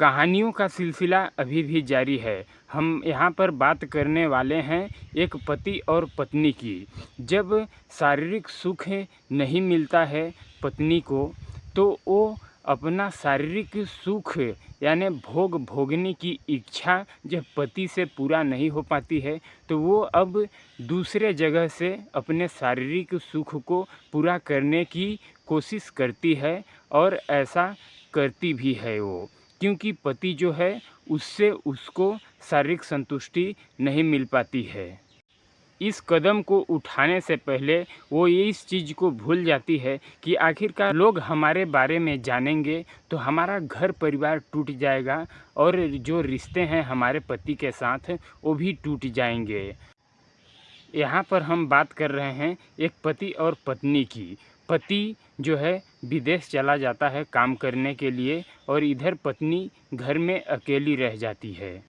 कहानियों का सिलसिला अभी भी जारी है। हम यहाँ पर बात करने वाले हैं एक पति और पत्नी की। जब शारीरिक सुख नहीं मिलता है पत्नी को, तो वो अपना शारीरिक सुख यानी भोग भोगने की इच्छा जब पति से पूरा नहीं हो पाती है, तो वो अब दूसरे जगह से अपने शारीरिक सुख को पूरा करने की कोशिश करती है और ऐसा करती भी है वो, क्योंकि पति जो है उससे उसको शारीरिक संतुष्टि नहीं मिल पाती है। इस कदम को उठाने से पहले वो ये इस चीज़ को भूल जाती है कि आखिरकार लोग हमारे बारे में जानेंगे तो हमारा घर परिवार टूट जाएगा और जो रिश्ते हैं हमारे पति के साथ वो भी टूट जाएंगे। यहाँ पर हम बात कर रहे हैं एक पति और पत्नी की। पति जो है विदेश चला जाता है काम करने के लिए और इधर पत्नी घर में अकेली रह जाती है।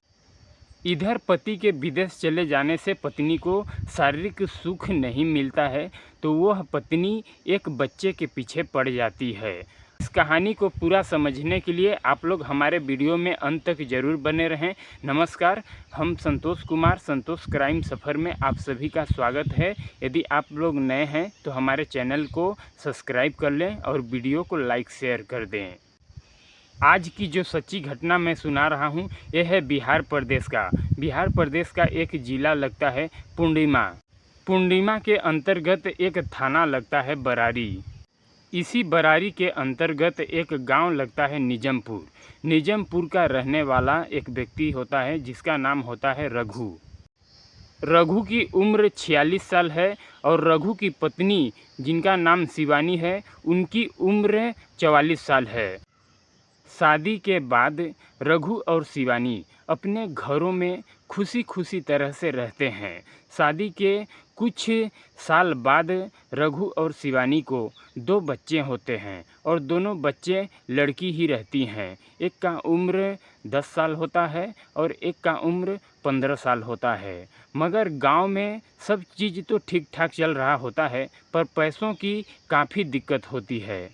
इधर पति के विदेश चले जाने से पत्नी को शारीरिक सुख नहीं मिलता है, तो वह पत्नी एक बच्चे के पीछे पड़ जाती है। इस कहानी को पूरा समझने के लिए आप लोग हमारे वीडियो में अंत तक ज़रूर बने रहें। नमस्कार, हम संतोष कुमार, संतोष क्राइम सफ़र में आप सभी का स्वागत है। यदि आप लोग नए हैं तो हमारे चैनल को सब्सक्राइब कर लें और वीडियो को लाइक शेयर कर दें। आज की जो सच्ची घटना मैं सुना रहा हूँ यह है बिहार प्रदेश का। बिहार प्रदेश का एक ज़िला लगता है पूर्णिमा। पूर्णिमा के अंतर्गत एक थाना लगता है बरारी। इसी बरारी के अंतर्गत एक गांव लगता है निजमपुर। निजमपुर का रहने वाला एक व्यक्ति होता है जिसका नाम होता है रघु। रघु की उम्र 46 साल है और रघु की पत्नी जिनका नाम शिवानी है उनकी उम्र 44 साल है। शादी के बाद रघु और शिवानी अपने घरों में खुशी खुशी तरह से रहते हैं। शादी के कुछ साल बाद रघु और शिवानी को 2 बच्चे होते हैं और दोनों बच्चे लड़की ही रहती हैं। एक का उम्र 10 साल होता है और एक का उम्र 15 साल होता है। मगर गांव में सब चीज़ तो ठीक ठाक चल रहा होता है, पर पैसों की काफ़ी दिक्कत होती है।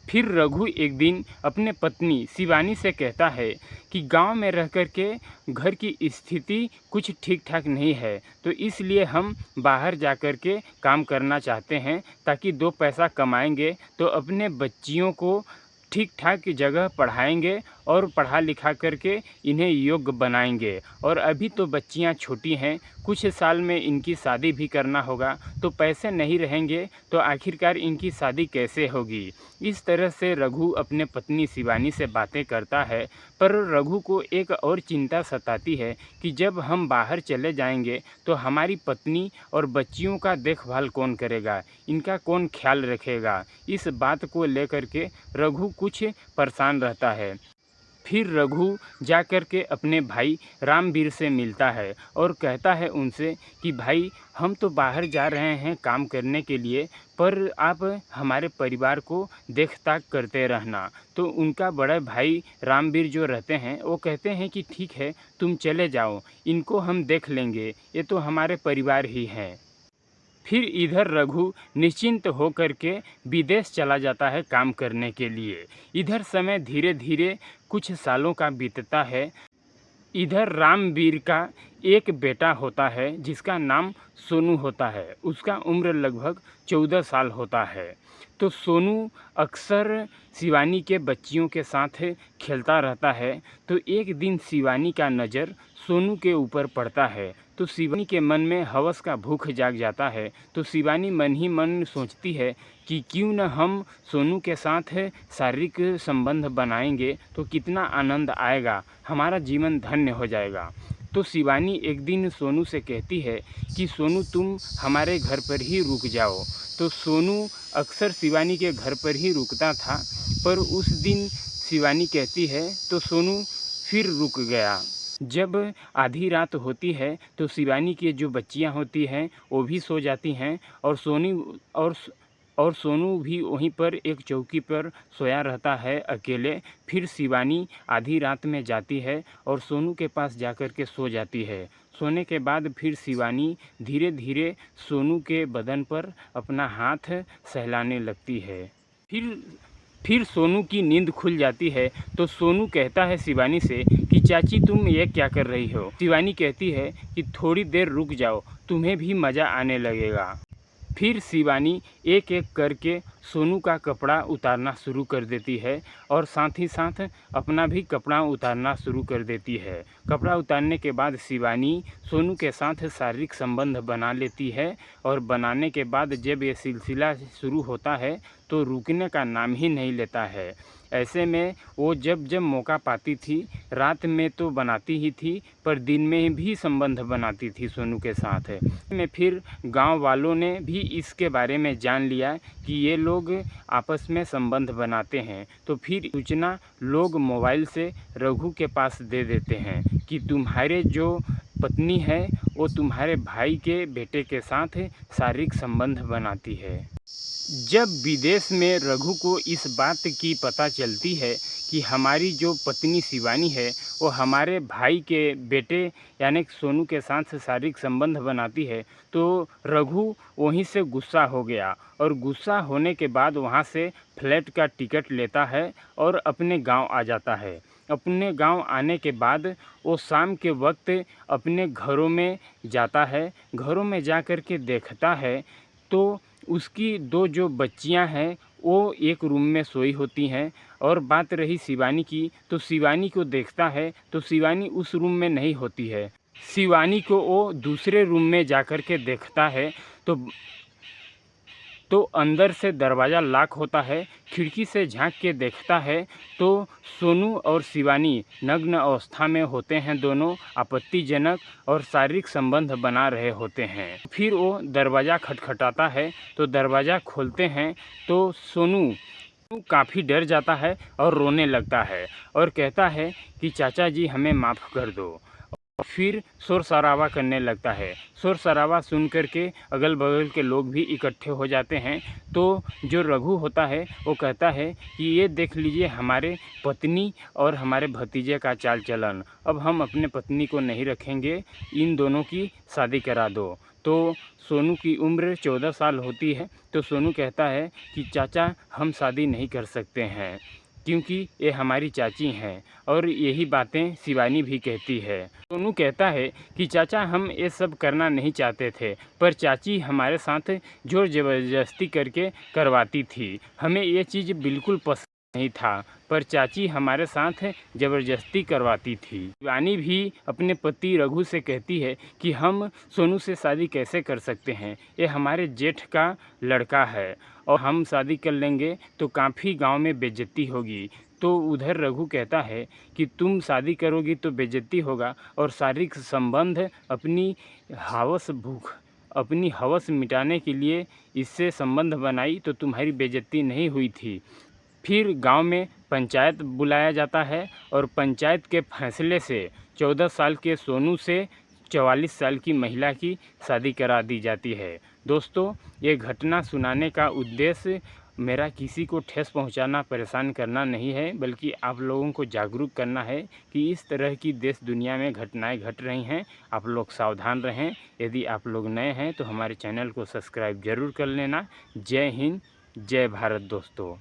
फिर रघु एक दिन अपने पत्नी शिवानी से कहता है कि गांव में रह कर के घर की स्थिति कुछ ठीक ठाक नहीं है, तो इसलिए हम बाहर जा कर के काम करना चाहते हैं, ताकि 2 पैसा कमाएंगे तो अपने बच्चियों को ठीक ठाक जगह पढ़ाएंगे और पढ़ा लिखा करके इन्हें योग्य बनाएंगे। और अभी तो बच्चियां छोटी हैं, कुछ साल में इनकी शादी भी करना होगा, तो पैसे नहीं रहेंगे तो आखिरकार इनकी शादी कैसे होगी। इस तरह से रघु अपने पत्नी शिवानी से बातें करता है, पर रघु को एक और चिंता सताती है कि जब हम बाहर चले जाएंगे तो हमारी पत्नी और बच्चियों का देखभाल कौन करेगा, इनका कौन ख्याल रखेगा। इस बात को लेकर के रघु कुछ परेशान रहता है। फिर रघु जाकर के अपने भाई रामवीर से मिलता है और कहता है उनसे कि भाई, हम तो बाहर जा रहे हैं काम करने के लिए, पर आप हमारे परिवार को देख ताक करते रहना। तो उनका बड़ा भाई रामवीर जो रहते हैं वो कहते हैं कि ठीक है, तुम चले जाओ, इनको हम देख लेंगे, ये तो हमारे परिवार ही हैं। फिर इधर रघु निश्चिंत होकर के विदेश चला जाता है काम करने के लिए। इधर समय धीरे धीरे कुछ सालों का बीतता है। इधर रामवीर का एक बेटा होता है जिसका नाम सोनू होता है। उसका उम्र लगभग 14 साल होता है। तो सोनू अक्सर शिवानी के बच्चियों के साथ खेलता रहता है। तो एक दिन शिवानी का नज़र सोनू के ऊपर पड़ता है, तो शिवानी के मन में हवस का भूख जाग जाता है। तो शिवानी मन ही मन सोचती है कि क्यों न हम सोनू के साथ शारीरिक संबंध बनाएंगे तो कितना आनंद आएगा, हमारा जीवन धन्य हो जाएगा। तो शिवानी एक दिन सोनू से कहती है कि सोनू, तुम हमारे घर पर ही रुक जाओ। तो सोनू अक्सर शिवानी के घर पर ही रुकता था, पर उस दिन शिवानी कहती है तो सोनू फिर रुक गया। जब आधी रात होती है तो शिवानी की जो बच्चियां होती हैं वो भी सो जाती हैं और सोनू भी वहीं पर एक चौकी पर सोया रहता है अकेले। फिर शिवानी आधी रात में जाती है और सोनू के पास जाकर के सो जाती है। सोने के बाद फिर शिवानी धीरे धीरे सोनू के बदन पर अपना हाथ सहलाने लगती है। फिर फिर सोनू की नींद खुल जाती है तो सोनू कहता है शिवानी से कि चाची तुम ये क्या कर रही हो। शिवानी कहती है कि थोड़ी देर रुक जाओ, तुम्हें भी मज़ा आने लगेगा। फिर शिवानी एक एक करके सोनू का कपड़ा उतारना शुरू कर देती है और साथ ही साथ अपना भी कपड़ा उतारना शुरू कर देती है। कपड़ा उतारने के बाद शिवानी सोनू के साथ शारीरिक संबंध बना लेती है और बनाने के बाद जब ये सिलसिला शुरू होता है तो रुकने का नाम ही नहीं लेता है। ऐसे में वो जब जब मौका पाती थी, रात में तो बनाती ही थी पर दिन में भी संबंध बनाती थी सोनू के साथ। में फिर गांव वालों ने भी इसके बारे में जान लिया कि ये लोग आपस में संबंध बनाते हैं, तो फिर सूचना लोग मोबाइल से रघु के पास दे देते हैं कि तुम्हारे जो पत्नी है वो तुम्हारे भाई के बेटे के साथ शारीरिक संबंध बनाती है। जब विदेश में रघु को इस बात की पता चलती है कि हमारी जो पत्नी शिवानी है वो हमारे भाई के बेटे यानी सोनू के साथ शारीरिक संबंध बनाती है, तो रघु वहीं से गुस्सा हो गया और गुस्सा होने के बाद वहाँ से फ्लाइट का टिकट लेता है और अपने गांव आ जाता है। अपने गांव आने के बाद वो शाम के वक्त अपने घरों में जाता है। घरों में जा कर के देखता है तो उसकी दो जो बच्चियां हैं वो एक रूम में सोई होती हैं। और बात रही शिवानी की, तो शिवानी को देखता है तो शिवानी उस रूम में नहीं होती है। शिवानी को वो दूसरे रूम में जा कर के देखता है तो अंदर से दरवाज़ा लॉक होता है। खिड़की से झांक के देखता है तो सोनू और शिवानी नग्न अवस्था में होते हैं, दोनों आपत्तिजनक और शारीरिक संबंध बना रहे होते हैं। फिर वो दरवाज़ा खटखटाता है तो दरवाज़ा खोलते हैं तो सोनू काफ़ी डर जाता है और रोने लगता है और कहता है कि चाचा जी हमें माफ़ कर दो। फिर शोर शराबा करने लगता है। शोर शराबा सुन कर के अगल बगल के लोग भी इकट्ठे हो जाते हैं। तो जो रघु होता है वो कहता है कि ये देख लीजिए हमारे पत्नी और हमारे भतीजे का चाल चलन, अब हम अपने पत्नी को नहीं रखेंगे, इन दोनों की शादी करा दो। तो सोनू की उम्र 14 साल होती है तो सोनू कहता है कि चाचा हम शादी नहीं कर सकते हैं क्योंकि ये हमारी चाची हैं, और यही बातें शिवानी भी कहती है। सोनू कहता है कि चाचा हम ये सब करना नहीं चाहते थे पर चाची हमारे साथ जोर ज़बरदस्ती करके करवाती थी, हमें ये चीज़ बिल्कुल पसंद नहीं था पर चाची हमारे साथ ज़बरदस्ती करवाती थी। शिवानी भी अपने पति रघु से कहती है कि हम सोनू से शादी कैसे कर सकते हैं, ये हमारे जेठ का लड़का है और हम शादी कर लेंगे तो काफ़ी गांव में बेइज्जती होगी। तो उधर रघु कहता है कि तुम शादी करोगी तो बेइज्जती होगा और शारीरिक संबंध अपनी हवस मिटाने के लिए इससे संबंध बनाई तो तुम्हारी बेइज्जती नहीं हुई थी। फिर गांव में पंचायत बुलाया जाता है और पंचायत के फैसले से 14 साल के सोनू से 44 साल की महिला की शादी करा दी जाती है। दोस्तों, ये घटना सुनाने का उद्देश्य मेरा किसी को ठेस पहुंचाना, परेशान करना नहीं है, बल्कि आप लोगों को जागरूक करना है कि इस तरह की देश दुनिया में घटनाएं घट रही हैं। आप लोग सावधान रहें। यदि आप लोग नए हैं तो हमारे चैनल को सब्सक्राइब ज़रूर कर लेना। जय हिंद, जय भारत दोस्तों।